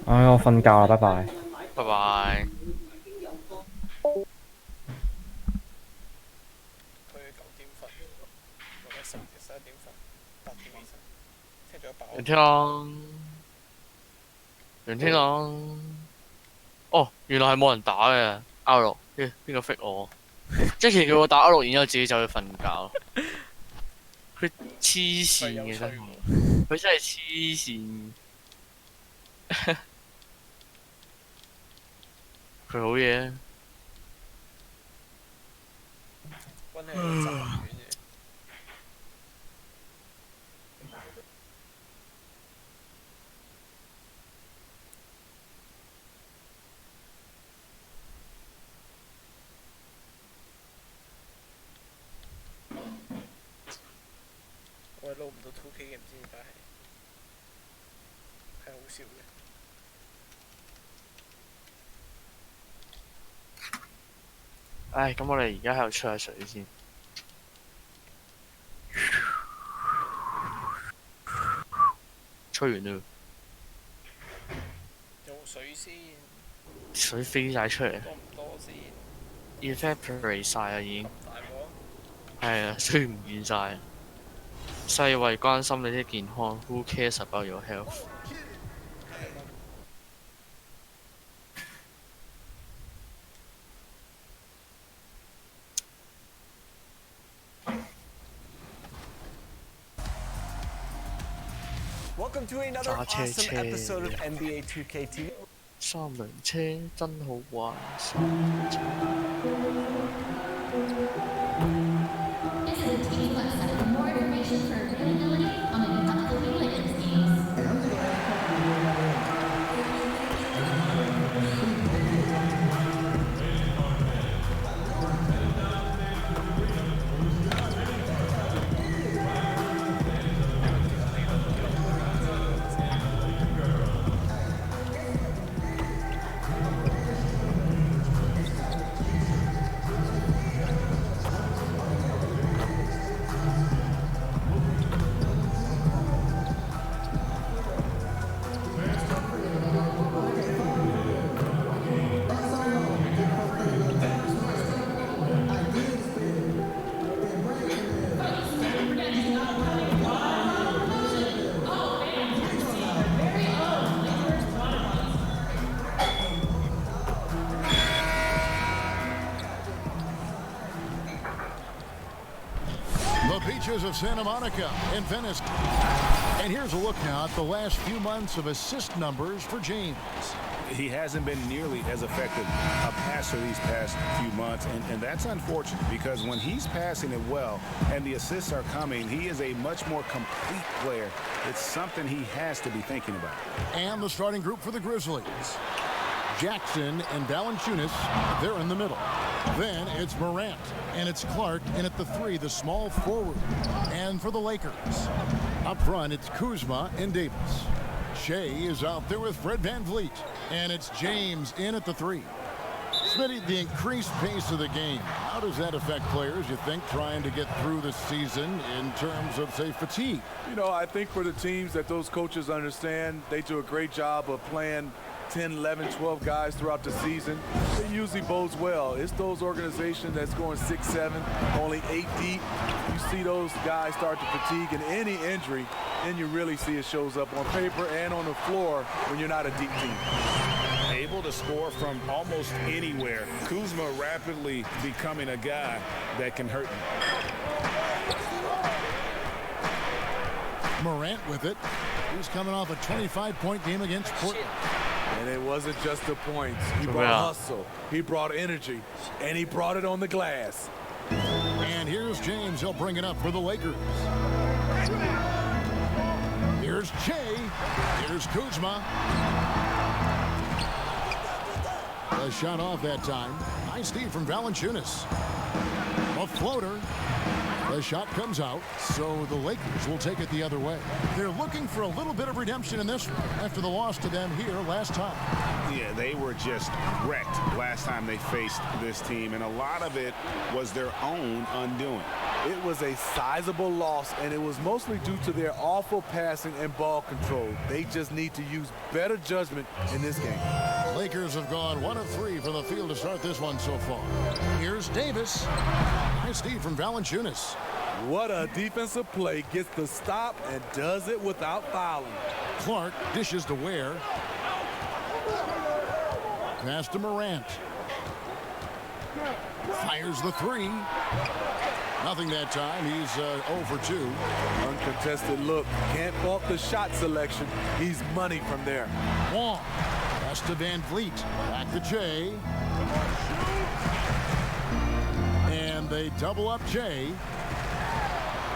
唉，我瞓覺啦，拜拜。拜拜。佢9點瞓，我嘅11點瞓，8點起身，聽咗一百個袁天狼，袁天狼。哦，原來係冇人打嘅 R6，邊個 fit 我？Jackie 叫我打 R6，然之後自己走去瞓覺。佢黐線嘅真係，佢真係黐線。佢好嘢。溫馨嘅雜丸嘅。我係撈唔到 2K 嘅，唔知點解係好笑嘅。唉，咁我哋而家喺度吹下水先。吹完啦，有冇水先？水飛晒出嚟多唔多先？ ，evaporate 晒啦已經。大鑊！係啊，吹唔見晒。世衛關心你啲健康，Who cares about your health？Welcome to another awesome episode of NBA 2K2。三輪車真好玩。This is a team website for more information for availability on the upcoming Lakers games. Beaches of Santa Monica and Venice. And here's a look now at the last few months of assist numbers for James. He hasn't been nearly as effective a passer these past few months, and that's unfortunate because when he's passing it well and the assists are coming, he is a much more complete player. It's something he has to be thinking about. And the starting group for the Grizzlies. Jackson and Valanciunas, they're in the middle. Then it's Morant, and it's Clark in at the 3, the small forward. And for the Lakers, up front, it's Kuzma and Davis. Shea is out there with Fred VanVleet, and it's James in at the 3. Smitty, the increased pace of the game, how does that affect players, you think, trying to get through the season in terms of, say, fatigue? You know, I think for the teams that those coaches understand, they do a great job of playing 10, 11, 12 guys throughout the season. It usually bodes well. It's those organizations that's going 6, 7, only 8 deep. You see those guys start to fatigue, and any injury, then you really see it shows up on paper and on the floor when you're not a deep team. Able to score from almost anywhere. Kuzma rapidly becoming a guy that can hurt you. Morant with it. He's coming off a 25-point game against Portland. And it wasn't just the points. He brought hustle, he brought energy, and he brought it on the glass. And here's James. He'll bring it up for the Lakers. Here's Shea. Here's Kuzma. A shot off that time. Nice D from Valanciunas. A floater. The shot comes out, so the Lakers will take it the other way. They're looking for a little bit of redemption in this one after the loss to them here last time. Yeah, they were just wrecked last time they faced this team, and a lot of it was their own undoing. It was a sizable loss, and it was mostly due to their awful passing and ball control. They just need to use better judgment in this game. Lakers have gone 1 of 3 from the field to start this one so far. Here's Davis. Nice D from Valanciunas. What a defensive play. Gets the stop and does it without fouling. Clark dishes to Ware. Pass to Morant. Fires the 3. Nothing that time. He's 0 for 2. Uncontested look. Can't fault the shot selection. He's money from there. Wong. Pass to Van Vliet. Back to Jay. And they double up Jay.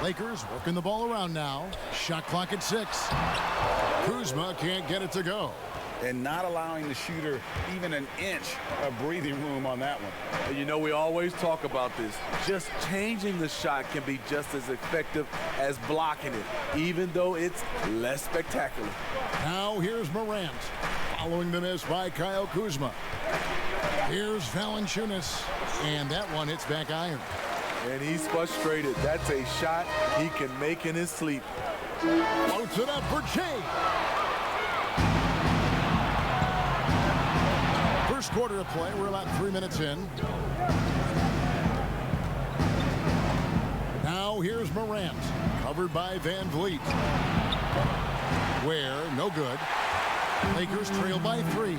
Lakers working the ball around now. Shot clock at 6. Kuzma can't get it to go. And not allowing the shooter even an inch of breathing room on that one. And you know, we always talk about this. Just changing the shot can be just as effective as blocking it, even though it's less spectacular. Now here's Morant. Following the miss by Kyle Kuzma. Here's Valanciunas. And that one hits back iron. And he's frustrated. That's a shot he can make in his sleep. Floats it up for Jay. First quarter of play. We're about 3 minutes in. Now here's Morant. Covered by Van Vliet. Ware, no good. Lakers trail by 3.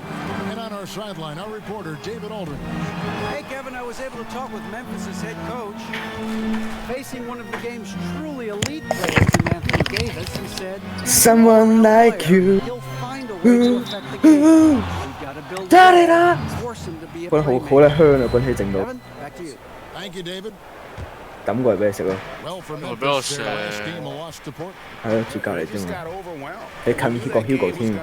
And on our sideline, our reporter, David Aldridge. Hey, Kevin, I was able to talk with Memphis' head coach. Facing one of the game's truly elite players in Anthony Davis, he said, Someone like you. He'll find a way to affect the game. We've got to build force him to be a 好好 playmaker. 咧香啊，軍氣整到， Kevin, back to you. Thank you, David. 抌過嚟俾你食咯， Well, for 我俾我 Memphis, 射 their last game a loss to Portland. 係咯，住隔離 Just 啫嘛， got overwhelmed. 你近過 Hugo 添。 住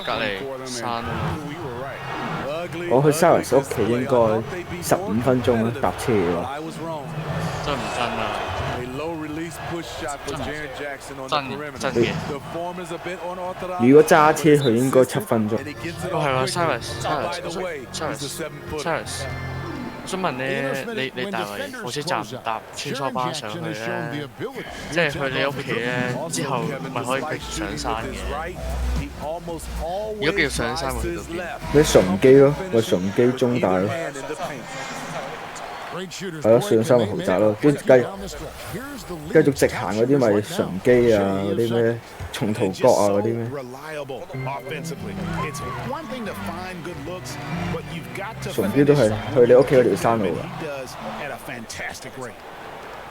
隔離山。 We were right. Ugly, 我去 ugly Cyrus 屋企應 display. I 該 thought they'd be 15 more 分鐘啦， competitive, 搭車嘅 but 話。 I was wrong. 真唔真啊？ A low release push shot for Jaren Jackson on the 真 perimeter. 真嘅。 The form is a bit unorthodox. 如果揸車去應該7分鐘。 And he gets it 哦係 off 喎 quickly. ，Cyrus， By the way, he's a 7-footer. Cyrus，我想問你大圍火車站唔搭穿梭巴上去咧？即係去你屋企咧，之後咪可以逼上山嘅。如果繼續上山，會去到邊？你順機咯，咪順機中大咯，係咯，上山咪豪宅咯，跟住繼續直行嗰啲咪順機啊，嗰啲咩松桃角啊嗰啲咩。 Reliable offensively. It's one thing to find good looks, but you've got to 順機都係去你屋企嗰條山路 and 㗎。 he does at a fantastic rate.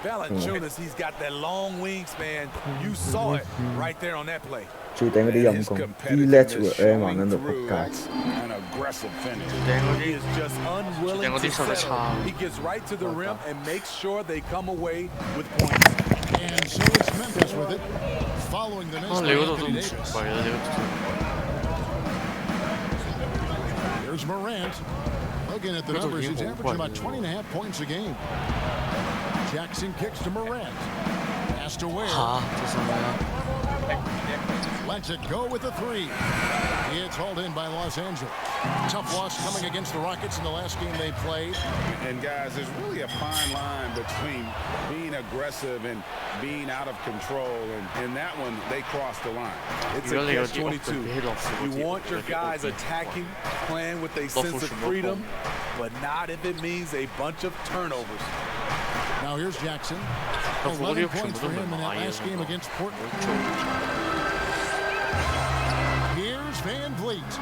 Valanciunas, he's got that long wingspan. You saw it right there on that play. 最頂嗰啲 And 陰 his 功 competitiveness ，E-Let's 會 M 玩緊度 showing 仆 through 街。 an aggressive finish. 頂嗰 He 啲 is just unwilling to 嗰啲手力 settle. 差。 He gets right to the rim and makes sure they come away with points. And so it's Memphis with it. Following the miss 哦， by 你嗰度都 Anthony 唔 Davis. 算貴啦，你嗰度。 Here's Morant. Looking at the That's a numbers, he's game averaging about point. 20.5 points a game. Jackson kicks to Morant. Pass to Ware. 嚇，真心咩？ Lets it go with the 3. It's hauled in by Los Angeles. Tough loss coming against the Rockets in the last game they played. And guys, there's really a fine line between being aggressive and being out of control. And in that one, they crossed the line. It's a catch-22. You want your guys attacking, playing with a sense of freedom, but not if it means a bunch of turnovers. Now here's Jackson. 11 points for him in that last game against Portland. Here's Van Vliet.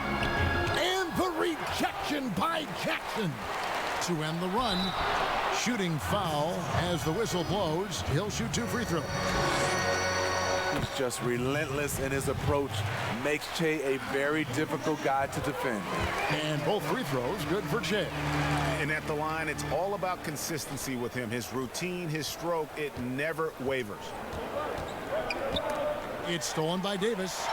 And the rejection by Jackson to end the run. Shooting foul as the whistle blows. He'll shoot 2 free throws. He's just relentless in his approach. Makes Che a very difficult guy to defend. And both free throws good for Che. And at the line, it's all about consistency with him. His routine, his stroke, it never wavers. It's stolen by Davis.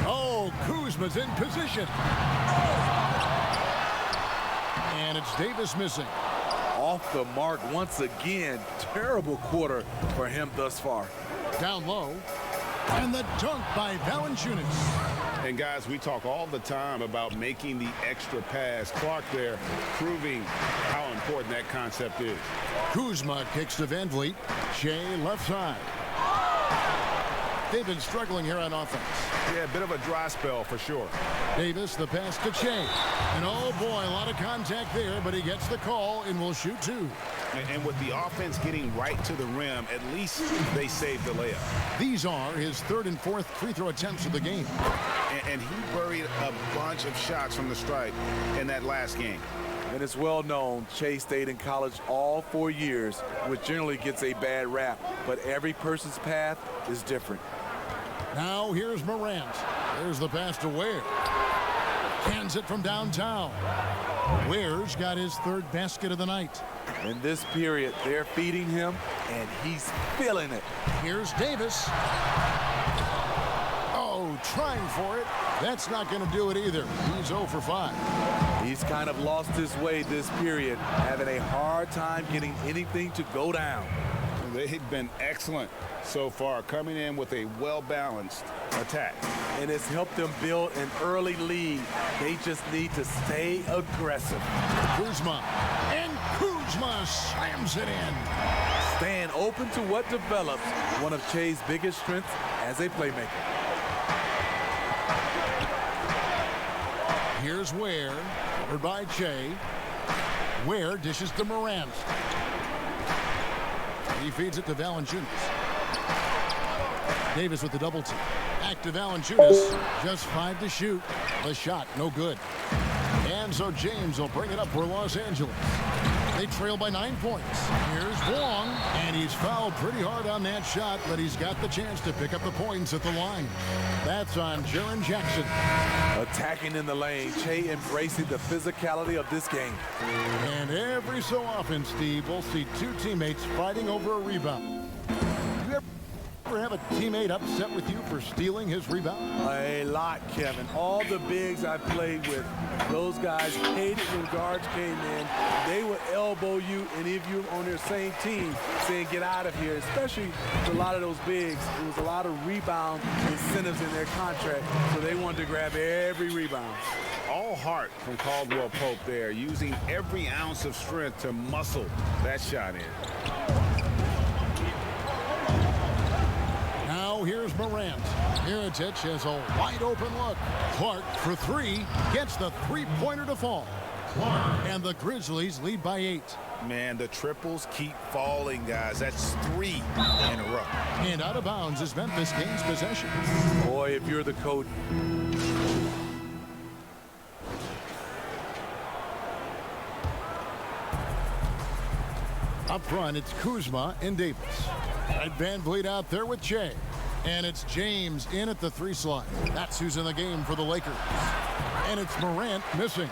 Oh, Kuzma's in position. And it's Davis missing. Off the mark once again. Terrible quarter for him thus far. Down low. And the dunk by Valanciunas. And guys, we talk all the time about making the extra pass. Clark there proving how important that concept is. Kuzma kicks to Van Vliet. Shea left side. They've been struggling here on offense. Yeah, a bit of a dry spell for sure. Davis, the pass to Shea. And oh boy, a lot of contact there, but he gets the call and will shoot two. And with the offense getting right to the rim, at least they saved the layup. These are his third and fourth free throw attempts of the game. And he buried a bunch of shots from the stripe in that last game. And it's well known, Chase stayed in college all 4 years, which generally gets a bad rap. But every person's path is different. Now here's Morant. There's the pass to Ware. Cans it from downtown. Ware's got his third basket of the night. In this period, they're feeding him, and he's feeling it. Here's Davis. Oh, trying for it. That's not going to do it either. He's 0 for 5. He's kind of lost his way this period, having a hard time getting anything to go down. They've been excellent so far, coming in with a well-balanced attack. And it's helped them build an early lead. They just need to stay aggressive. Kuzma. And Kuzma slams it in. Staying open to what develops one of Che's biggest strengths as a playmaker. Here's Ware, covered by Che. Ware dishes to Morant. He feeds it to Valanciunas. Davis with the double team. Back to Valanciunas. Just 5 to shoot. The shot, no good. And so James will bring it up for Los Angeles. They trail by 9 points. Here's Wong, and he's fouled pretty hard on that shot, but he's got the chance to pick up the points at the line. That's on Jaren Jackson. Attacking in the lane, Che embracing the physicality of this game. And every so often, Steve, we'll see two teammates fighting over a rebound. You ever have a teammate upset with you for stealing his rebound? A lot, Kevin. All the bigs I played with, those guys hated when guards came in. They would elbow you, and if you're on their same team, saying get out of here, especially for a lot of those bigs. There was a lot of rebound incentives in their contract, so they wanted to grab every rebound. All heart from Caldwell Pope there, using every ounce of strength to muscle that shot in. Now here's Morant. Mirotic has a wide open look. Clark for 3 gets the three-pointer to fall. And the Grizzlies lead by 8. Man, the triples keep falling, guys. That's 3 in a row. And out of bounds as Memphis gains possession. Boy, if you're the coach. Up front, it's Kuzma and Davis. And Van Vliet out there with Che. And it's James in at the 3 slot. That's who's in the game for the Lakers. And it's Morant missing.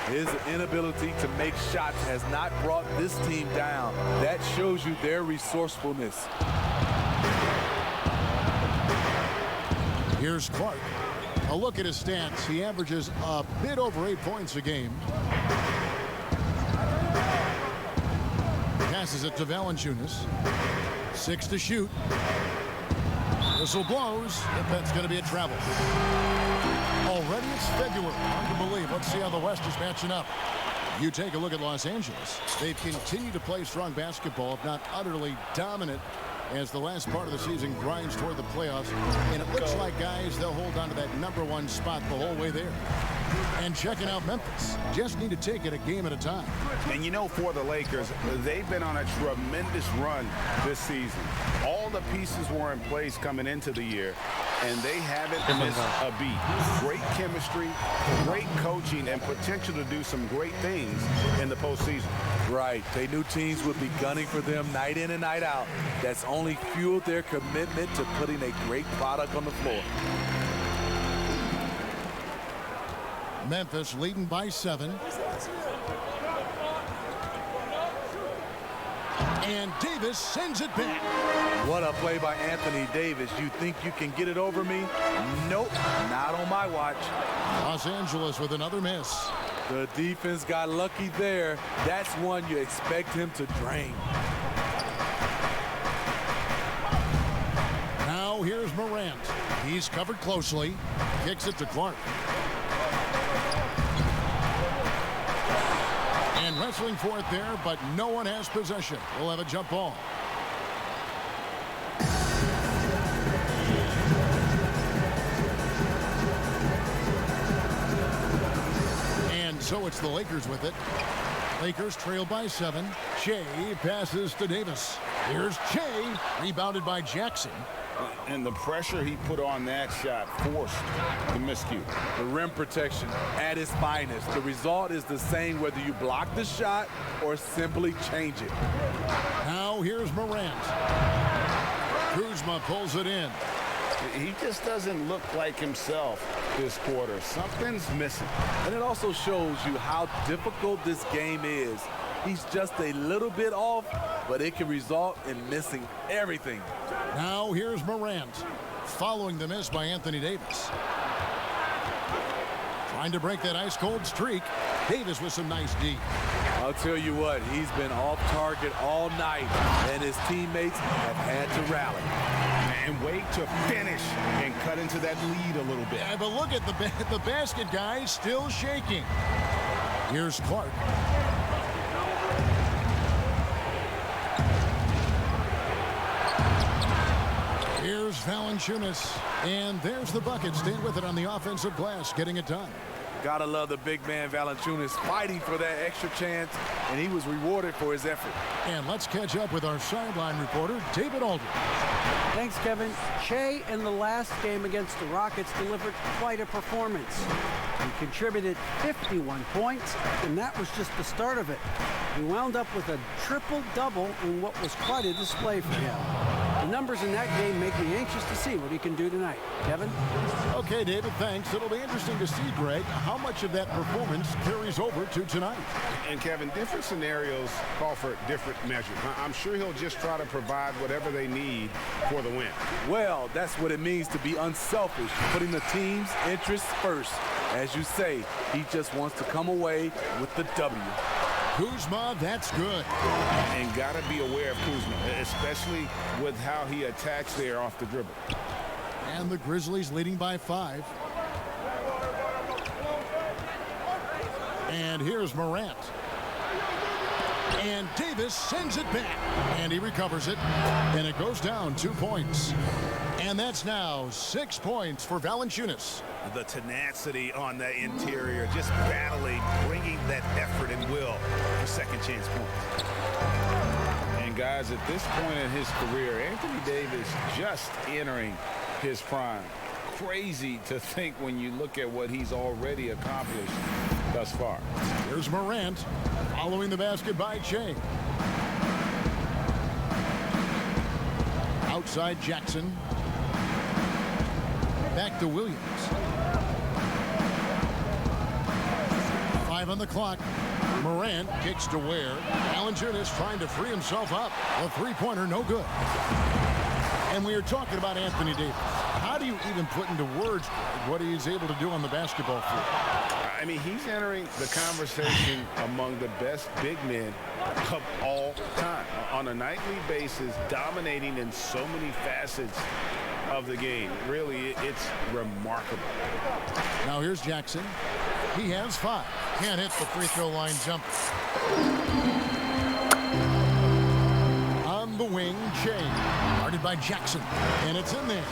His inability to make shots has not brought this team down. That shows you their resourcefulness. Here's Clark. A look at his stats. He averages a bit over 8 points a game. Passes it to Valanciunas. 6 to shoot. Whistle blows. If that's going to be a travel. Already it's February. Hard to believe. Let's see how the West is matching up. You take a look at Los Angeles. They've continued to play strong basketball, if not utterly dominant, as the last part of the season grinds toward the playoffs. And it looks like, guys, they'll hold on to that #1 spot the whole way there. And checking out Memphis. Just need to take it a game at a time. And you know, for the Lakers, they've been on a tremendous run this season. All the pieces were in place coming into the year, and they haven't missed a beat. Great chemistry, great coaching, and potential to do some great things in the postseason. Right. They knew teams would be gunning for them night in and night out. That's only fueled their commitment to putting a great product on the floor. Memphis leading by 7. And Davis sends it back. What a play by Anthony Davis. You think you can get it over me? Nope, not on my watch. Los Angeles with another miss. The defense got lucky there. That's one you expect him to drain. Now Now here's Morant. He's covered closely. Kicks it to Clark. And wrestling for it there, but no one has possession. We'll have a jump ball. And so it's the Lakers with it. Lakers trail by 7. Shea passes to Davis. Here's Shea, rebounded by Jackson. And the pressure he put on that shot forced the miscue. The rim protection at its finest. The result is the same whether you block the shot or simply change it. Now here's Morant. Kuzma pulls it in. He just doesn't look like himself this quarter. Something's missing. And it also shows you how difficult this game is. He's just a little bit off, but it can result in missing everything. Now here's Morant, following the miss by Anthony Davis. Trying to break that ice-cold streak. Davis with some nice D. I'll tell you what, he's been off target all night, and his teammates have had to rally. And wait to finish and cut into that lead a little bit. Yeah, but look at the basket, guys, still shaking. Here's Clark. Here's Valanciunas, and there's the bucket. Staying with it on the offensive glass, getting it done. Gotta love the big man Valanciunas fighting for that extra chance, and he was rewarded for his effort. And let's catch up with our sideline reporter, David Aldridge. Thanks, Kevin. Shea in the last game against the Rockets delivered quite a performance. He contributed 51 points, and that was just the start of it. He wound up with a triple-double in what was quite a display for him. The numbers in that game make me anxious to see what he can do tonight. Kevin? Okay, David, thanks. It'll be interesting to see, Greg, how much of that performance carries over to tonight. And Kevin, different scenarios call for different measures. I'm sure he'll just try to provide whatever they need for the win. Well, that's what it means to be unselfish, putting the team's interests first. As you say, he just wants to come away with the W. Kuzma, that's good. And got to be aware of Kuzma, especially with how he attacks there off the dribble. And the Grizzlies leading by 5. And here's Morant. And Davis sends it back. And he recovers it. And it goes down 2 points. And that's now 6 points for Valanciunas. The tenacity on the interior, just battling, bringing that effort and will for second chance points. And guys, at this point in his career, Anthony Davis just entering his prime. Crazy to think when you look at what he's already accomplished thus far. Here's Morant following the basket by Shea. Outside Jackson. Back to Williams. 5 on the clock. Morant kicks to Ware. Valanciunas trying to free himself up. A three-pointer, no good. And we are talking about Anthony Davis. How do you even put into words, Greg, what he's able to do on the basketball field? I mean, he's entering the conversation among the best big men of all time. On a nightly basis, dominating in so many facets of the game. Really, it's remarkable. Now here's Jackson. He has 5. Can't hit the free throw line jumper. On the wing, Shea. Guarded by Jackson. And it's in there.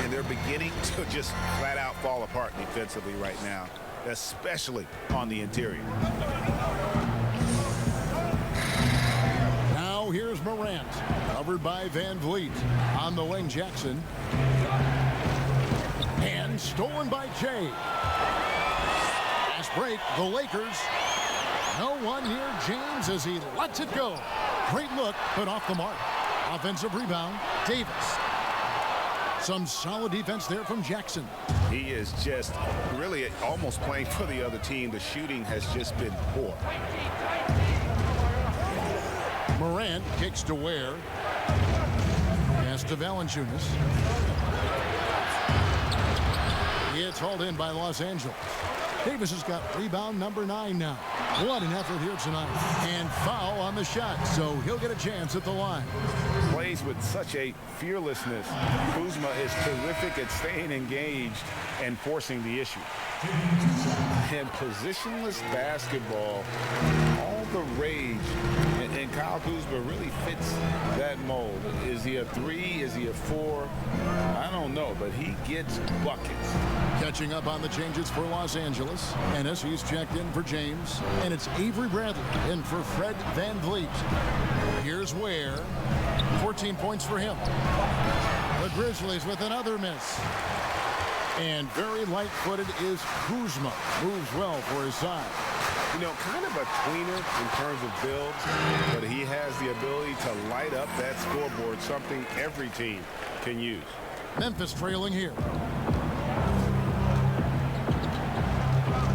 And they're beginning to just flat out fall apart defensively right now, especially on the interior. Now here's Morant. Covered by Van Vliet. On the wing, Jackson. And stolen by Shea. Fast break, the Lakers. No one near James as he lets it go. Great look, but off the mark. Offensive rebound, Davis. Some solid defense there from Jackson. He is just really almost playing for the other team. The shooting has just been poor. Morant kicks to Ware. Pass to Valanciunas. It's hauled in by Los Angeles. Davis has got rebound number 9 now. What an effort here tonight. And foul on the shot, so he'll get a chance at the line. Plays with such a fearlessness. Kuzma is terrific at staying engaged and forcing the issue. And positionless basketball, all the rage, and Kyle Kuzma really fits that mold. Is he a 3? Is he a 4? I don't know, but he gets buckets. Catching up on the changes for Los Angeles. Ennis, he's checked in for James. And it's Avery Bradley in for Fred VanVleet. Here's Ware. 14 points for him. The Grizzlies with another miss. And very light-footed is Kuzma. Moves well for his side. You know, kind of a tweener in terms of build, but he has the ability to light up that scoreboard, something every team can use. Memphis trailing here.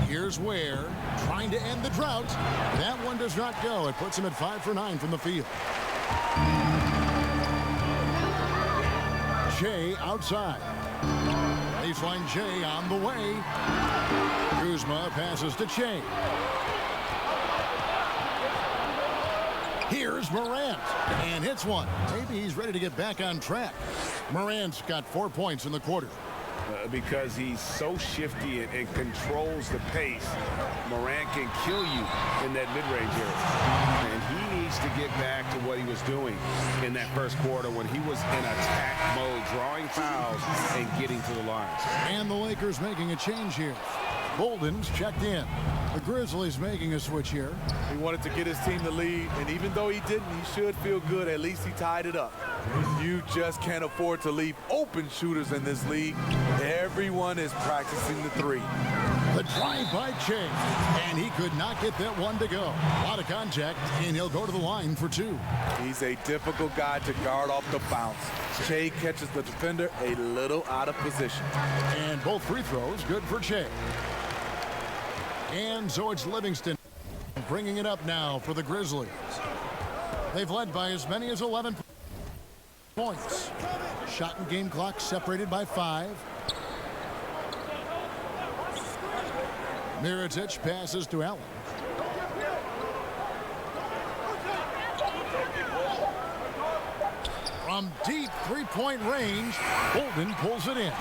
Here's Ware trying to end the drought. That one does not go. It puts him at 5 for 9 from the field. Shea outside. Baseline Shea on the way. Kuzma passes to Shea. Here's Morant and hits one. Maybe he's ready to get back on track. Morant's got 4 points in the quarter. Because he's so shifty and controls the pace, Morant can kill you in that mid-range area. And he needs to get back to what he was doing in that first quarter when he was in attack mode, drawing fouls and getting to the lines. And the Lakers making a change here. Bolden's checked in. The Grizzlies making a switch here. He wanted to get his team the lead, and even though he didn't, he should feel good. At least he tied it up. You just can't afford to leave open shooters in this league. Everyone is practicing the 3. The drive by Shea, and he could not get that one to go. A lot of contact, and he'll go to the line for 2. He's a difficult guy to guard off the bounce. Shea catches the defender a little out of position. And both free throws good for Shea. And so it's Livingston bringing it up now for the Grizzlies. They've led by as many as 11 points. Shot and game clock separated by 5. Mirotic passes to Allen. From deep three-point range, Bolden pulls it in.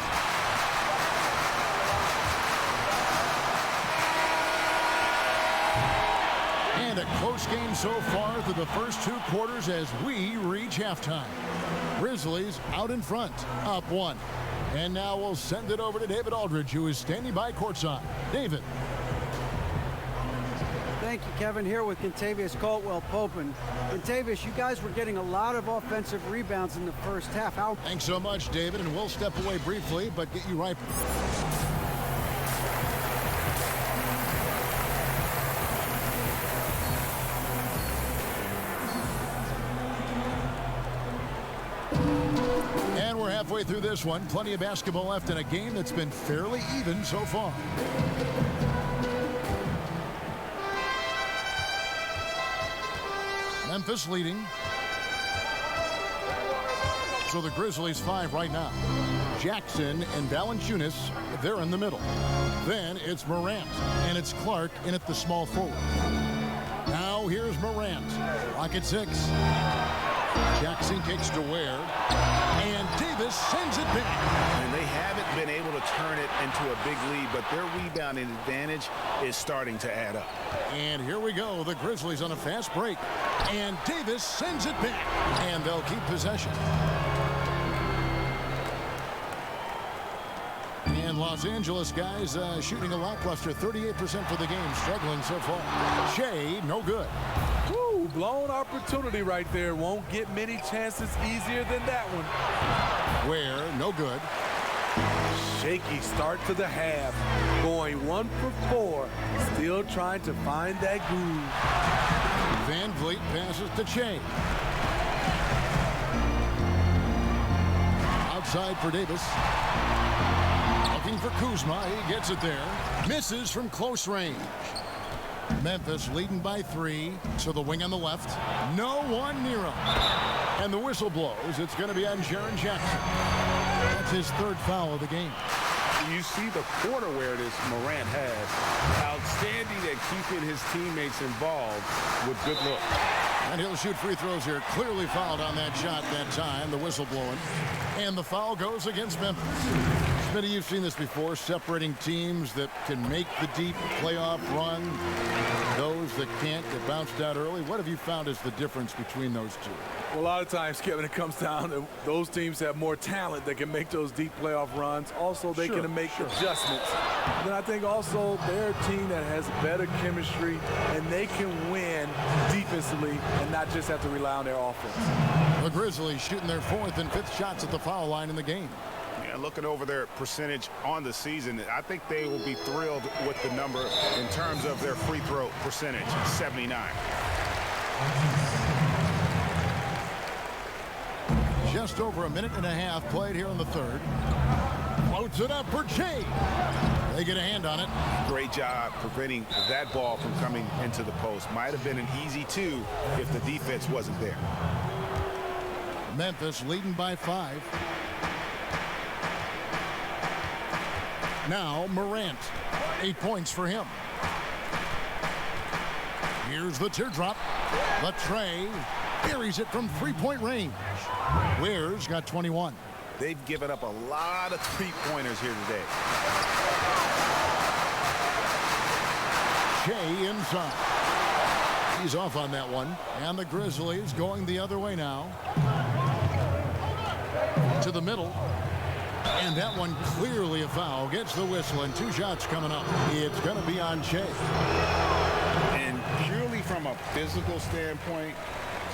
And a close game so far through the first 2 quarters as we reach halftime. Grizzlies out in front, up 1. And now we'll send it over to David Aldridge, who is standing by courtside. David. Thank you, Kevin. Here with Kentavious Caldwell-Pope. And Kentavious, you guys were getting a lot of offensive rebounds in the first half. How? Thanks so much, David. And we'll step away briefly, but get you right. And we're halfway through this one. Plenty of basketball left in a game that's been fairly even so far. Memphis leading. So the Grizzlies 5 right now. Jackson and Valanciunas, they're in the middle. Then it's Morant, and it's Clark in at the small forward. Now here's Morant. Rocket 6. Jackson kicks to Ware. And Davis sends it back. And they haven't been able to turn it into a big lead, but their rebounding advantage is starting to add up. And here we go. The Grizzlies on a fast break. And Davis sends it back. And they'll keep possession. And Los Angeles guys shooting a lackluster 38% for the game. Struggling so far. Shea, no good. Woo, blown opportunity right there. Won't get many chances easier than that one. Ware, no good. Shaky start to the half. Going 1 for 4. Still trying to find that groove. VanVleet passes to Shea. Outside for Davis. Looking for Kuzma. He gets it there. Misses from close range. Memphis leading by 3 to the wing on the left. No one near him. And the whistle blows. It's going to be on Jaren Jackson. That's his 3rd foul of the game. You see the quarter awareness Morant has. Outstanding at keeping his teammates involved with good looks. And he'll shoot free throws here. Clearly fouled on that shot that time. The whistle blowing. And the foul goes against Memphis. Smitty, you've seen this before, separating teams that can make the deep playoff run, those that can't get bounced out early. What have you found is the difference between those two? Well, a lot of times, Kevin, it comes down to those teams have more talent that can make those deep playoff runs. Also, they can make adjustments. And then I think also they're a team that has better chemistry, and they can win defensively and not just have to rely on their offense. The Grizzlies shooting their 4th and 5th shots at the foul line in the game. Yeah, looking over their percentage on the season, I think they will be thrilled with the number in terms of their free throw percentage, 79. Just over a minute and a half played here in the 3rd. Floats it up for Jay. They get a hand on it. Great job preventing that ball from coming into the post. Might have been an easy 2 if the defense wasn't there. Memphis leading by 5. Now Morant. 8 points for him. Here's the teardrop. Latrey buries it from 3-point range. Ware's got 21. They've given up a lot of three-pointers here today. Shea inside. He's off on that one. And the Grizzlies going the other way now. To the middle. And that one clearly a foul. Gets the whistle and 2 shots coming up. It's going to be on Shea. And purely from a physical standpoint,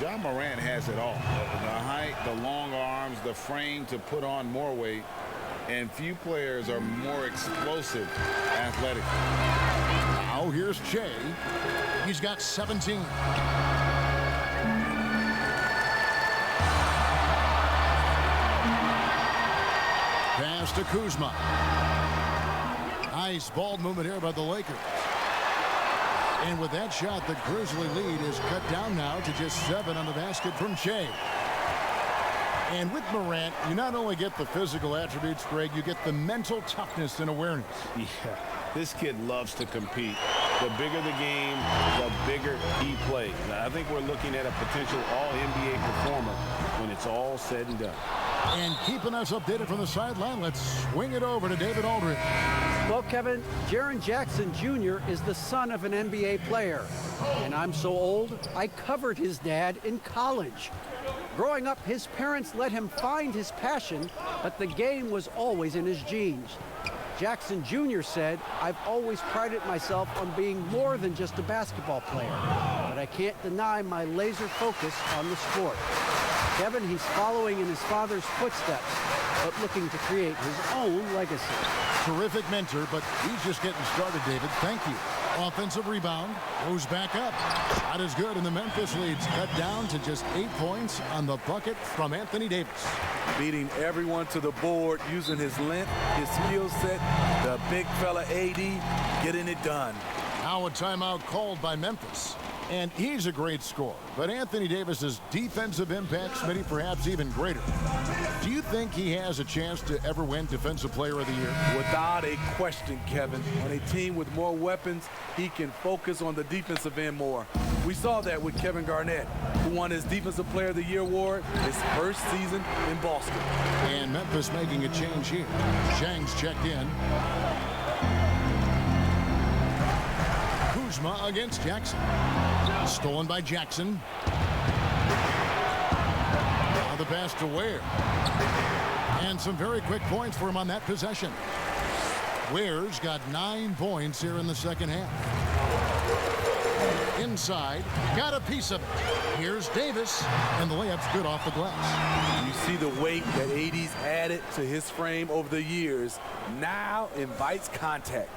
John Morant has it all. The height, the long arms, the frame to put on more weight. And few players are more explosive athletically. Now here's Shea. He's got 17. Pass to Kuzma. Nice ball movement here by the Lakers. And with that shot, the Grizzly lead is cut down now to just 7 on the basket from Shea. And with Morant, you not only get the physical attributes, Greg, you get the mental toughness and awareness. Yeah, this kid loves to compete. The bigger the game, the bigger he plays. Now, I think we're looking at a potential all-NBA performer when it's all said and done. And keeping us updated from the sideline, let's swing it over to David Aldridge. Well, Kevin, Jaren Jackson Jr. is the son of an NBA player. And I'm so old, I covered his dad in college. Growing up, his parents let him find his passion, but the game was always in his genes. Jackson Jr. said, "I've always prided myself on being more than just a basketball player, but I can't deny my laser focus on the sport." Kevin, he's following in his father's footsteps, but looking to create his own legacy. Terrific mentor, but he's just getting started, David. Thank you. Offensive rebound, goes back up. Shot is good, and the Memphis lead's cut down to just 8 points on the bucket from Anthony Davis. Beating everyone to the board, using his length, his skill set, the big fella AD, getting it done. Now a timeout called by Memphis. And he's a great scorer, but Anthony Davis's defensive impact, Smitty, perhaps even greater. Do you think he has a chance to ever win Defensive Player of the Year? Without a question, Kevin. On a team with more weapons, he can focus on the defensive end more. We saw that with Kevin Garnett, who won his Defensive Player of the Year award his first season in Boston. And Memphis making a change here. Shang's checked in. Kuzma against Jackson. Stolen by Jackson. Now the pass to Ware. And some very quick points for him on that possession. Ware's got 9 points here in the second half. Inside, got a piece of it. Here's Davis, and the layup's good off the glass. You see the weight that AD's added to his frame over the years. Now invites contact.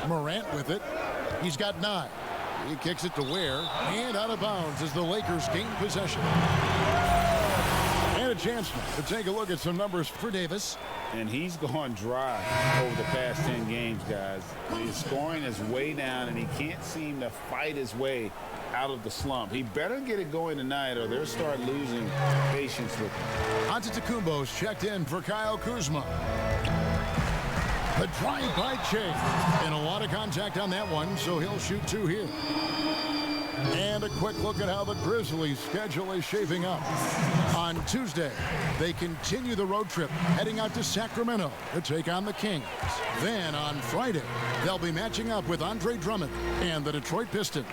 Morant with it. He's got 9. He kicks it to Ware, and out of bounds as the Lakers gain possession. And a chance to take a look at some numbers for Davis. And he's gone dry over the past 10 games, guys. His scoring is way down, and he can't seem to fight his way out of the slump. He better get it going tonight, or they'll start losing patience with him. Antetokounmpo's checked in for Kyle Kuzma. The drive by Che. And a lot of contact on that one, so he'll shoot 2 here. And a quick look at how the Grizzlies' schedule is shaping up. On Tuesday, they continue the road trip, heading out to Sacramento to take on the Kings. Then on Friday, they'll be matching up with Andre Drummond and the Detroit Pistons.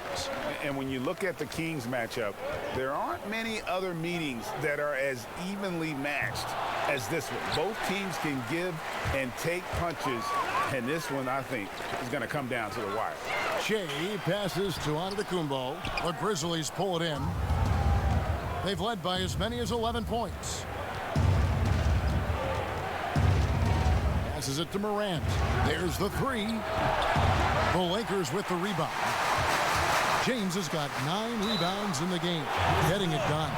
And when you look at the Kings matchup, there aren't many other meetings that are as evenly matched as this one. Both teams can give and take punches, and this one, I think, is going to come down to the wire. Shea passes to Antetokounmpo. The Grizzlies pull it in. They've led by as many as 11 points. Passes it to Morant. There's the 3. The Lakers with the rebound. James has got 9 rebounds in the game, getting it done.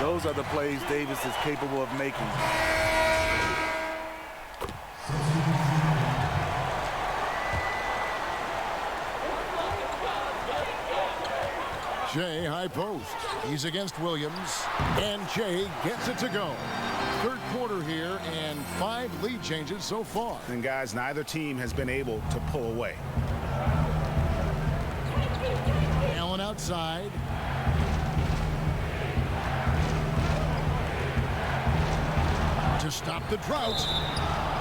Those are the plays Davis is capable of making. Shea high post. He's against Williams. And Shea gets it to go. Third quarter here and 5 lead changes so far. And guys, neither team has been able to pull away. Allen outside. To stop the drought.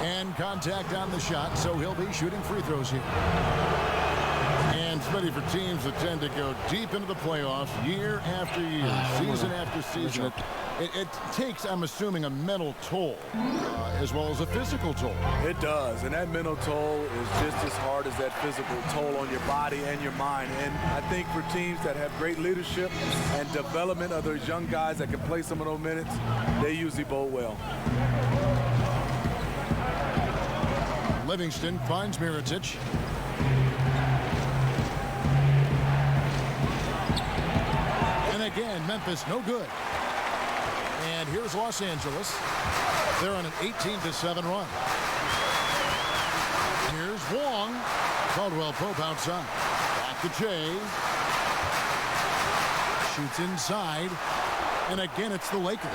And contact on the shot, so he'll be shooting free throws here. And Smitty, for teams that tend to go deep into the playoffs year after year, season after season, it takes, I'm assuming, a mental toll as well as a physical toll. It does, and that mental toll is just as hard as that physical toll on your body and your mind. And I think for teams that have great leadership and development of those young guys that can play some of those minutes, they usually bowl well. Livingston finds Mirotic. And again, Memphis no good. And here's Los Angeles. They're on an 18-7 run. Here's Wong. Caldwell Pope outside. Back to Jay. Shoots inside. And again, it's the Lakers.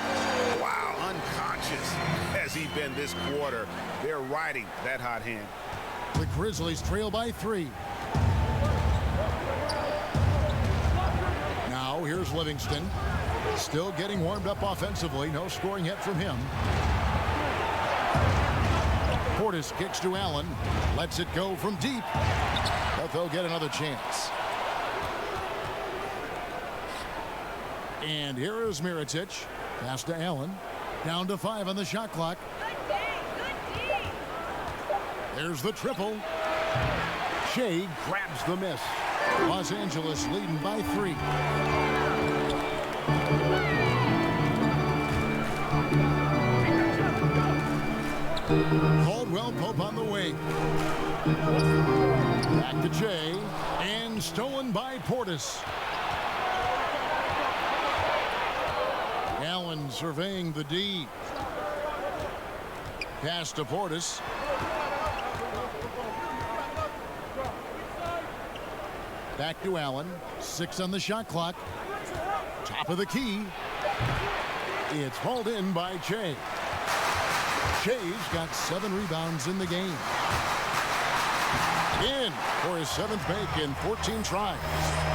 Wow, unconscious has he been this quarter. They're riding that hot hand. The Grizzlies trail by 3. Now here's Livingston. Still getting warmed up offensively. No scoring yet from him. Portis kicks to Allen. Lets it go from deep. But they'll get another chance. And here is Mirotic. Pass to Allen. Down to 5 on the shot clock. There's the triple. Shea grabs the miss. Los Angeles leading by 3. Caldwell Pope on the wing. Back to Jay. And stolen by Portis. Allen surveying the D. Pass to Portis. Back to Allen. 6 on the shot clock. Top of the key. It's hauled in by Che. Che's got 7 rebounds in the game. In for his 7th make in 14 tries.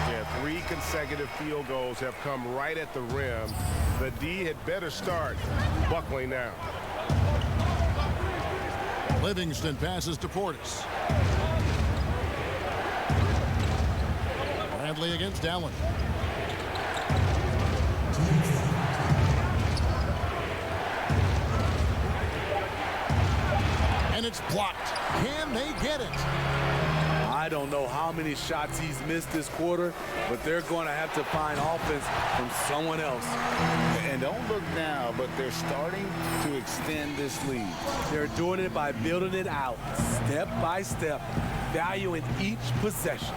Yeah, 3 consecutive field goals have come right at the rim. The D had better start buckling now. Livingston passes to Portis. Bradley against Allen. And it's blocked. Can they get it? I don't know how many shots he's missed this quarter, but they're going to have to find offense from someone else. And don't look now, but they're starting to extend this lead. They're doing it by building it out, step by step, valuing each possession.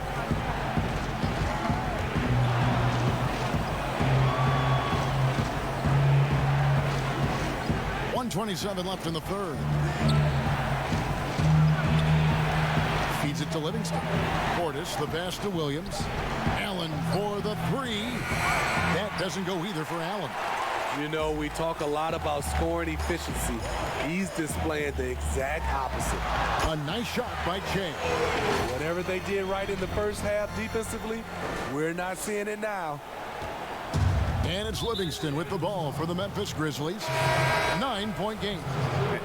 .127 left in the third. Feeds it to Livingston. Portis, the pass to Williams. Allen for the 3. That doesn't go either for Allen. You know, we talk a lot about scoring efficiency. He's displaying the exact opposite. A nice shot by Che. Whatever they did right in the first half defensively, we're not seeing it now. And it's Livingston with the ball for the Memphis Grizzlies. 9-point game.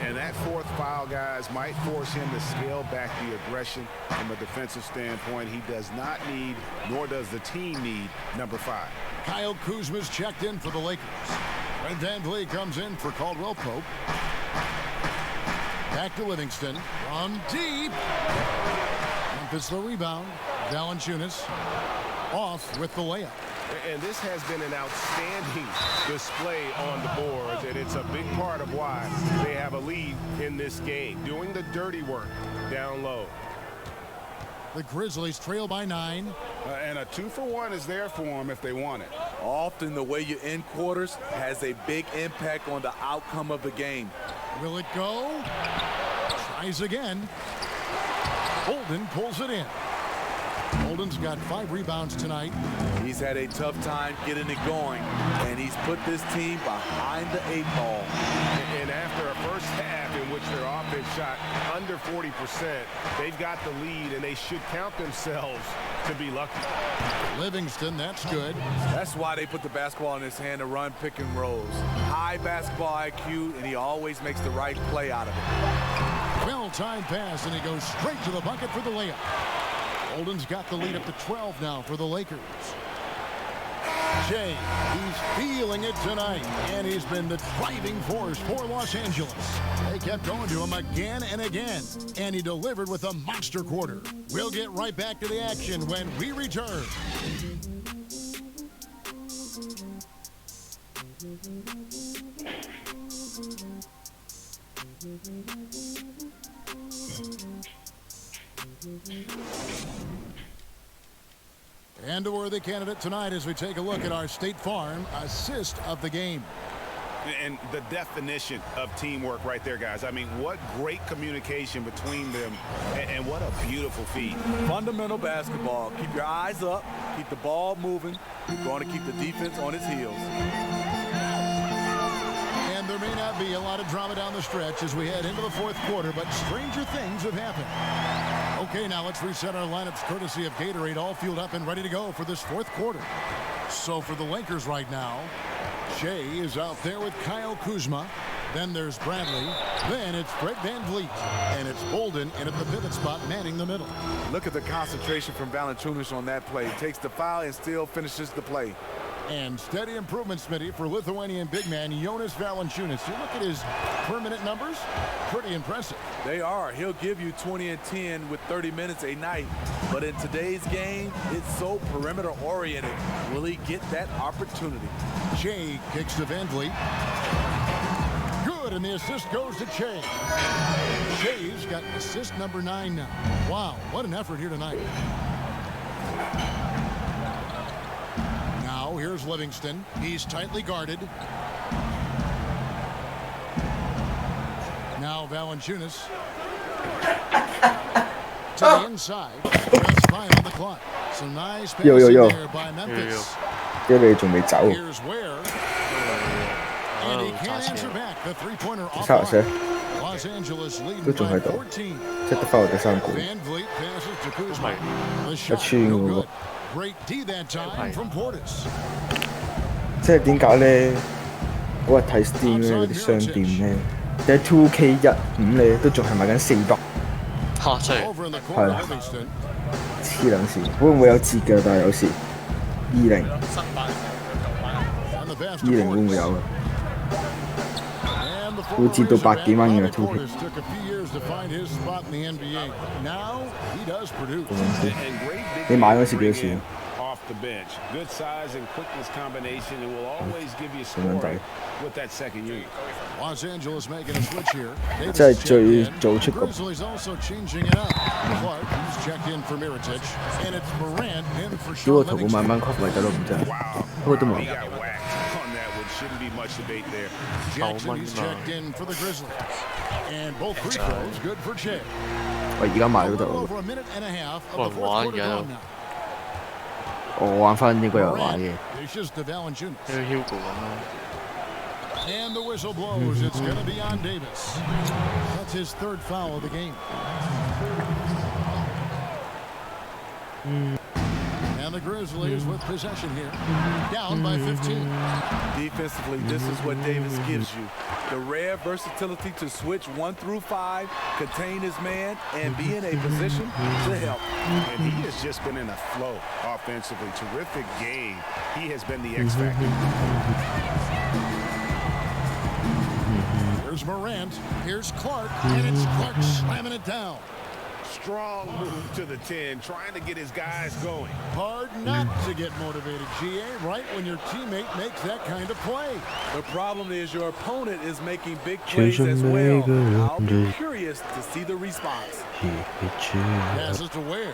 And that fourth foul, guys, might force him to scale back the aggression from a defensive standpoint. He does not need, nor does the team need, number 5. Kyle Kuzma's checked in for the Lakers. Fred VanVleet comes in for Caldwell Pope. Back to Livingston. From deep. Memphis the rebound. Valanciunas off with the layup. And this has been an outstanding display on the boards, and it's a big part of why they have a lead in this game, doing the dirty work down low. The Grizzlies trail by 9. And a 2-for-1 is there for them if they want it. Often the way you end quarters has a big impact on the outcome of the game. Will it go? Tries again. Holden pulls it in. Holden's got 5 rebounds tonight. He's had a tough time getting it going, and he's put this team behind the 8 ball. And after a first half in which their offense shot under 40%, they've got the lead, and they should count themselves to be lucky. Livingston, that's good. That's why they put the basketball in his hand to run pick and rolls. High basketball IQ, and he always makes the right play out of it. Well-timed pass, and he goes straight to the bucket for the layup. Holden's got the lead up to 12 now for the Lakers. Jay, he's feeling it tonight, and he's been the driving force for Los Angeles. They kept going to him again and again, and he delivered with a monster quarter. We'll get right back to the action when we return. And a worthy candidate tonight as we take a look at our State Farm assist of the game. And the definition of teamwork right there, guys. I mean, what great communication between them, and what a beautiful feat. Fundamental basketball. Keep your eyes up, keep the ball moving. You're going to keep the defense on its heels. And there may not be a lot of drama down the stretch as we head into the fourth quarter, but stranger things have happened. Okay, now let's reset our lineups courtesy of Gatorade, all fueled up and ready to go for this fourth quarter. So for the Lakers right now, Shea is out there with Kyle Kuzma. Then there's Bradley. Then it's Fred VanVleet. And it's Bolden in at the pivot spot, manning the middle. Look at the concentration from Valanciunas on that play. Takes the foul and still finishes the play. And steady improvement, Smitty, for Lithuanian big man Jonas Valanciunas. You look at his permanent numbers, pretty impressive. They are. He'll give you 20 and 10 with 30 minutes a night. But in today's game, it's so perimeter oriented. Will he get that opportunity? Che kicks to VanVleet. Good, and the assist goes to Che. Che's got assist number 9 now. Wow, what an effort here tonight. Now here's Livingston. He's tightly guarded. Now Valanciunas. To the inside. Just 5 on the clock. Some nice passing there by Memphis. Here's Ware. And he can't answer back. The three-pointer off mark. Los Angeles leading by 14. VanVleet passes to Kuzma. The shot no good. Great D that time from Portis. 即係點解咧？我睇 Steam 咧嗰啲商店咧，你 2K15咧都仲係賣緊400。嚇！真係係啦，黐兩線，會唔會有折㗎？但係有時20會唔會有啊？會折到百幾蚊嘅 2K。你買嗰時幾多錢？ The bench. Good size and quickness combination, and will always give you scoring with that second unit. Los Angeles making a switch here. 即係最早出局。 Grizzlies also changing it up. Clark, who's checked in for Mirotic, and it's Morant in for Sean Livingston. 慢慢 cover 得咯，唔真係。不過都冇。 He got whacked on that one. Shouldn't be much debate there. Jackson, he's checked in for the Grizzlies, and both free throws good for Che. 我而家買嗰度。 Over a minute and a half of the fourth quarter gone now. 我玩翻呢個又玩嘅。Dishes to Valanciunas. Hugo 咁咯。And the whistle blows. It's going to be on Davis. That's his third foul of the game. And the Grizzlies with possession here. Down by 15. Defensively, this is what Davis gives you. The rare versatility to switch 1 through 5, contain his man, and be in a position to help. And he has just been in a flow offensively. Terrific game. He has been the X factor. Here's Morant. Here's Clark. And it's Clark slamming it down. Strong move to the 10, trying to get his guys going. Hard not to get motivated, GA, right when your teammate makes that kind of play. The problem is your opponent is making big plays as well. I'll be curious to see the response. Passes to Ware.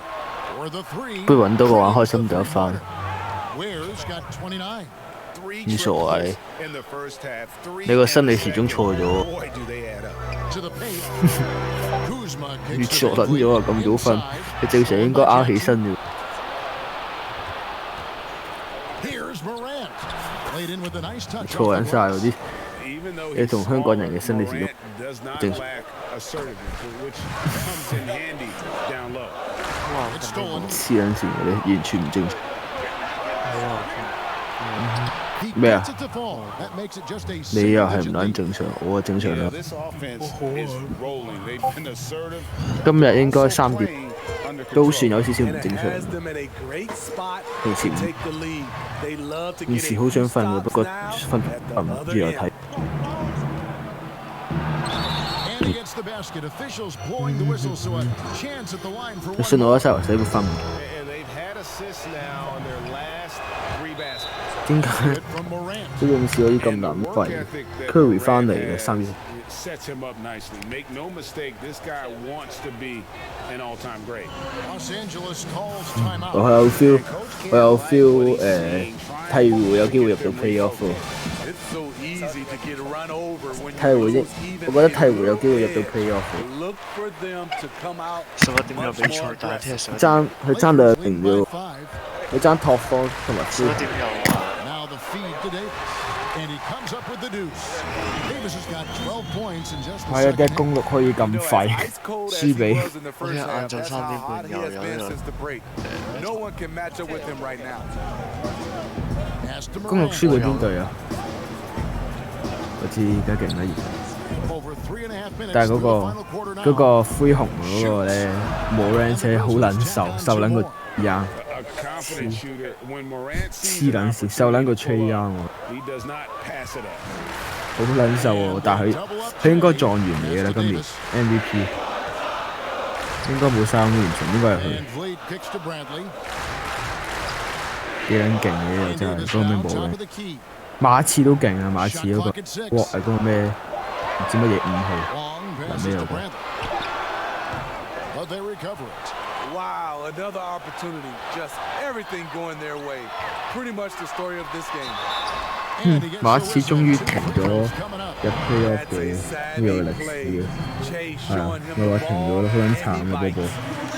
For the 3. 不揾到嘅話，開心就一番。 Ware's got 29. 無所謂。In the first half, 3你個心理始終錯咗。 Boy, do they add up. To the paint. Kuzma 你 kicks 傻撚咗啊！咁早瞓，你正常應該啱起身嘅。 Here's Morant. Played in with a nice touch. 錯撚晒嗰啲。 Even though 你同香港人嘅心理始終 Morant does not 正常。 lack assertiveness, which comes in handy down low. It's stolen. 黐撚線嗰啲，完全唔正常。 He 咩啊？ gets it to fall. That makes it just a 你又係唔 single-digit 撚 lead. 正常，我係正常 Yeah, 啦。 this offense is rolling. They've been assertive. 今日應該also 3點 playing under 都 control. 算有少少唔 And 正 it 常。 has them in a great spot 平 to 時 take the lead. They love to 平 get 時 a 好 few 想瞓嘅，不 stops 過 now 瞓 at the 唔 other 知又 end. 睇。 And against the basket, officials blowing the whistle, so a chance at the line for 你 one 信我 more. 一世話死會瞓。 And they've had assists now on their last 3 baskets. 點解 Good from Morant. 啲勇士可以咁 And the 撚 work 廢 ethic that ？Curry 翻嚟 Morant 嘅3月。 has, it sets him up nicely. Make no mistake, this guy wants to be an all-time great. Los Angeles calls 我 timeout. 有 feel， Coach 我有 can't feel like what he's seeing, 鹈鹕會有機會入到 playoff 喎。 It's so easy to get run over when 鹈 you 鹕應 lose even 我覺得 in 鹈鹕有機會入到 head. playoff 喎。 Look for them to come out 11點有 much 比 more 賽，但係聽日 aggressive. 爭兩名 Lakers lead 啫喎， by 5. 佢爭拓荒同埋 11 free。點有啊！ Now the feed to Davis. And he comes up with the deuce. Davis has got 12 points in just 係啊， the 啲 second. 公鹿可以 You 咁 know, as 廢， ice cold as 輸 he 俾 was in the first Yeah, half, Angel that's how Sandy hot he has Quinn, been yeah. since the break. No one can match up with him right now. Pass to 公鹿輸 Morant. 俾邊隊啊？我知而家勁啦，而家。 Over 3.5 minutes 但係 through 嗰 the 個 final quarter 嗰 now. 個灰熊嗰個咧，Morant 車好撚瘦撚個 Young， A confident shooter. When Morant 黐 sees 撚 an 線，瘦撚個 opportunity to Trey pull Young up, 喎， he does not pass it up. 好撚瘦喎，但係佢應該狀元嚟嘅啦，今年 MVP 應該冇3年前，應該係佢 And Vliet kicks to Bradley. 幾撚勁嘅又真 Davis 係，嗰個咩 now 冇 top 嘅 of the key. 馬刺都勁啊，馬刺嗰 Shot 個 clock at 6. 哇嗰個咩唔知乜嘢5號。 Long passes Lamelo. to Bradley. But they recover it. Wow, another opportunity. Just everything going their way. Pretty much the story of this game. And he gets 馬 the 刺 whistle. 終於 Two 停 free 咗 throws coming up. 入 playoff That's 嘅 a sad 呢個歷 play. 史嘅， Chase 係啊 showing，him 我 the 話停咗啦，好 ball 撚 and 慘 he 啊嗰 bites. 波。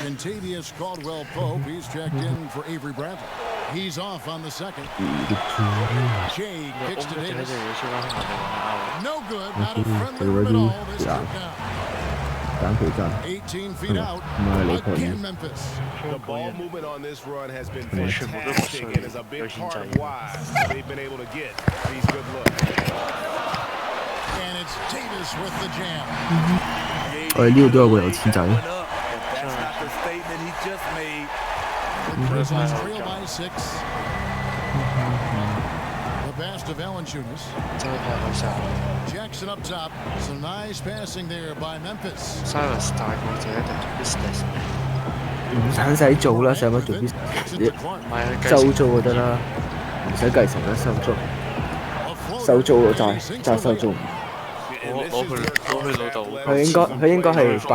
Contavious Caldwell Pope, he's checked in for Avery Bradley. He's off on the second. Shea 我 kicks 唔 to 知睇 Davis. 住佢出翻嚟玩 No good. Not a friendly room at all. This Yeah. trip down. 揀佢真 18 feet out. 唔係你佢 Again, Memphis. The ball movement on this run has been Yeah. fantastic and is a big part of why they've been able to get these good looks. And it's Davis with the jam. 我哋呢度都有個有錢仔， Coming up. That's not the statement he just made. The Grizzlies trail by 6. The pass to Valanciunas. 真係太開心。 Jackson up top. Some nice passing there by Memphis. Silas 大個就一定 business，唔使做啦，使乜做啲 Kicks it to Clark. 唔係佢收租就得啦，唔使繼承啦，收租 A floater. 收租咯， And 就 he 係 sinks 就係 the 收 layup. 租。 And this is where佢老豆 Clark's 佢應該 athletic 佢應該係 season 閉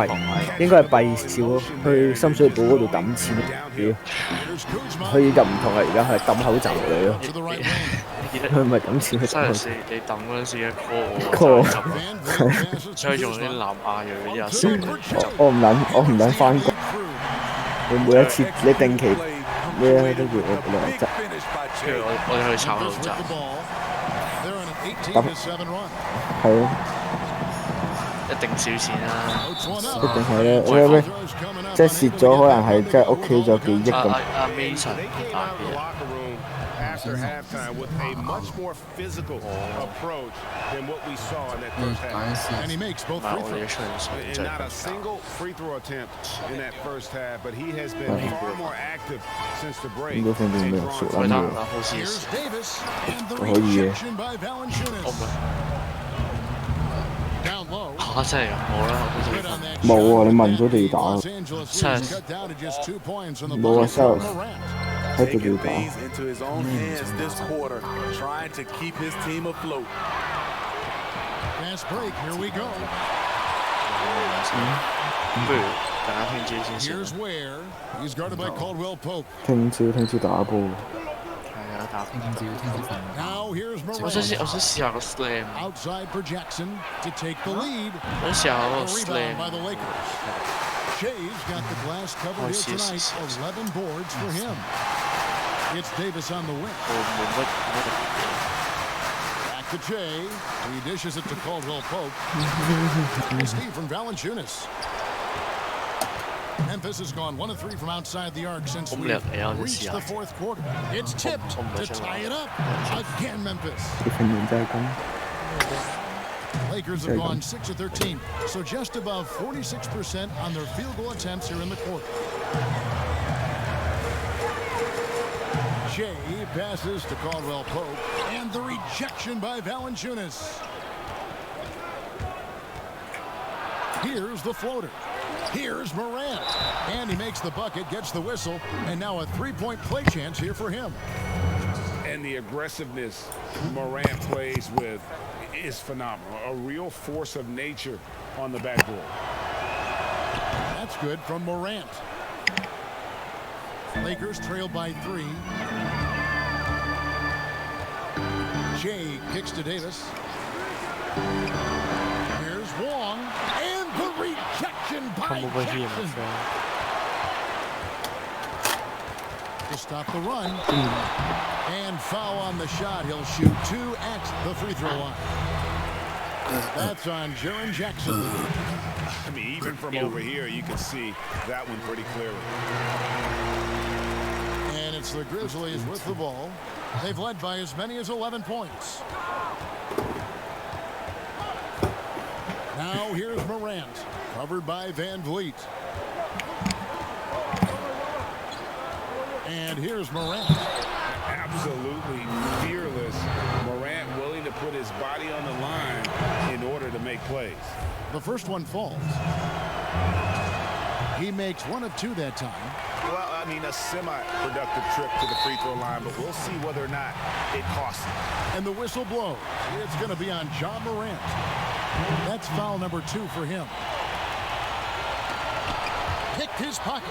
應該係閉少咯，去深水埗嗰度抌錢咯，屌 Here's Kuzma 佢就唔同啦，而家係抌口罩佢咯， to the right wing. 佢唔係抌錢，佢抌口 Silas 你抌嗰陣時嘅 call 我 call 就 Van Vliet passes to 所以用啲 Kuzma. 南亞裔嗰啲阿 To 叔 Pritchard. 我唔撚翻工， Through. 你每一次你定期 Play 咩 completed 跟住 with 我 a 兩 big 集。 finish by 跟住 Chase. 我哋去炒 Memphis 老 with 雜 the。ball. They're in a 18-7 run. 係咯，一定少錢啦。 Floats one 一 up. 定係啦。喂喂， Throws coming up, 即係蝕 unable 咗， to 可 get 能係 that 即係 one 屋企咗幾億咁。Mason They came 打 out of the 嘅。 locker room after halftime with a much more physical approach than what we saw in that first half. And he makes both 唔係 free 我哋嘅 throws. 長所 And 就係 not a 咁 single free throw attempt in that first half, but he has been far more active since the break. 應該分辨 and 咩 drawn 熟 佢 撚 得 嘅。好似 Here's Davis and the 可以嘅。 rejection by Valanciunas. Down low. 嚇真係㗎，冇啦，好似 Good on that 冇 shot. 啊！你問咗地打， Los Angeles Says- Leafs cut down to just 2 points on the 冇啊 bucket from ，Says Morant. 喺度地 Taking 打。 things into his own hands this quarter, trying to keep his team afloat. Fast break. Here we go. 不如大家聽朝先先 Here's 啦。 Ware. He's guarded by Caldwell Pope. 聽朝打波。係啊，打。 Now here's 我想試 Morant. 試下個 slam， Outside for Jackson to take the lead. 我想試下嗰 A 個 rebound by slam。 the Lakers. Shea's got the glass covered Oh, here yes, tonight. yes, yes. 11 boards for him. It's Davis on the wing. 冇乜 Back to Jay. He dishes it to Caldwell Pope. Steve from Valanciunas. Memphis has gone 1 of 3 from outside the arc since we reached the fourth quarter. It's tipped to tie it up. Again, Memphis. 啲訓練真係咁。 Lakers have gone 6 of 13, so just above 46% on their field goal attempts here in the quarter. Shea passes to Caldwell Pope, and the rejection by Valanciunas. Here's the floater. Here's Morant. And he makes the bucket, gets the whistle, and now a 3-point play chance here for him. And the aggressiveness Morant plays with is phenomenal. A real force of nature on the backboard. That's good from Morant. Lakers trail by 3. Shea kicks to Davis. Here's Wong. And the rejection by come over here, my Jackson. friend. To stop the run. And foul on the shot. He'll shoot 2 at the free throw line. That's on Jaren Jackson. I mean, even from over here, you can see that one pretty clearly. And it's the Grizzlies with the ball. They've led by as many as 11 points. Now here's Morant, covered by Van Vliet. And here's Morant. Absolutely fearless. Morant willing to put his body on the line in order to make plays. The first one falls. He makes 1 of 2 that time. Well, I mean, a semi-productive trip to the free throw line, but we'll see whether or not it costs him. And the whistle blows. It's going to be on John Morant. That's foul number 2 for him. Picked his pocket.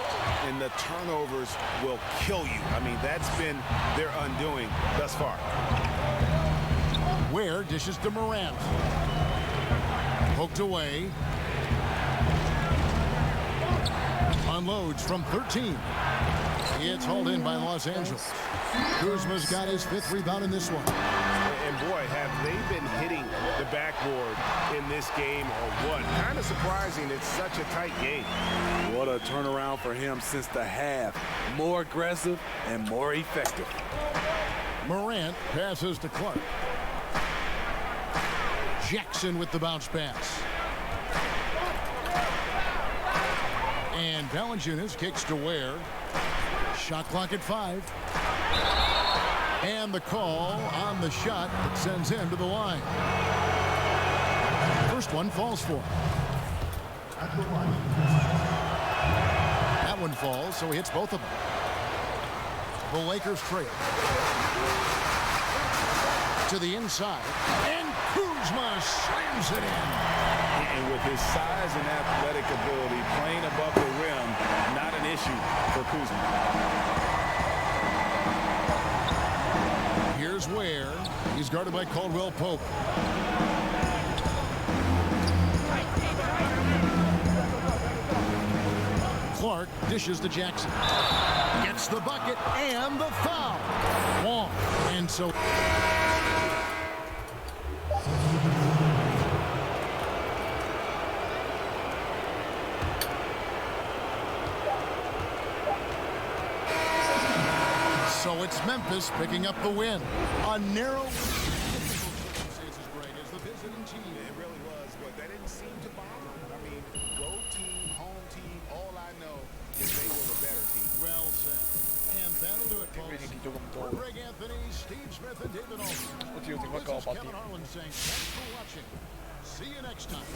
And the turnovers will kill you. I mean, that's been their undoing thus far. Ware dishes to Morant. Poked away. Unloads from 13. It's hauled in by Los Angeles. Kuzma's got his 5th rebound in this one. And boy, have they been hitting the backboard in this game or what? Kind of surprising. It's such a tight game. What a turnaround for him since the half. More aggressive and more effective. Morant passes to Clark. Jackson with the bounce pass. And Valanciunas kicks to Ware. Shot clock at 5. And the call on the shot that sends him to the line. First one falls for him. That one falls, so he hits both of them. The Lakers trail. To the inside. And Kuzma slams it in. And with his size and athletic ability, playing above the rim, not an issue for Kuzma. Here's Ware. He's guarded by Caldwell Pope. Clark dishes to Jackson. Gets the bucket and the foul. Wong. And so It's Memphis picking up the win. A narrow circumstances, Greg, as the visiting team. It really was, but that didn't seem to bother him. I mean, road team, home team, all I know is they were the better team. Well said. And that'll do it, folks. Quindi chi gioca un For po'. Greg Anthony, Steve Smith, and David Olson. Oddio, ti This mancava is Kevin partita. Harlan saying thanks for watching. See you next time.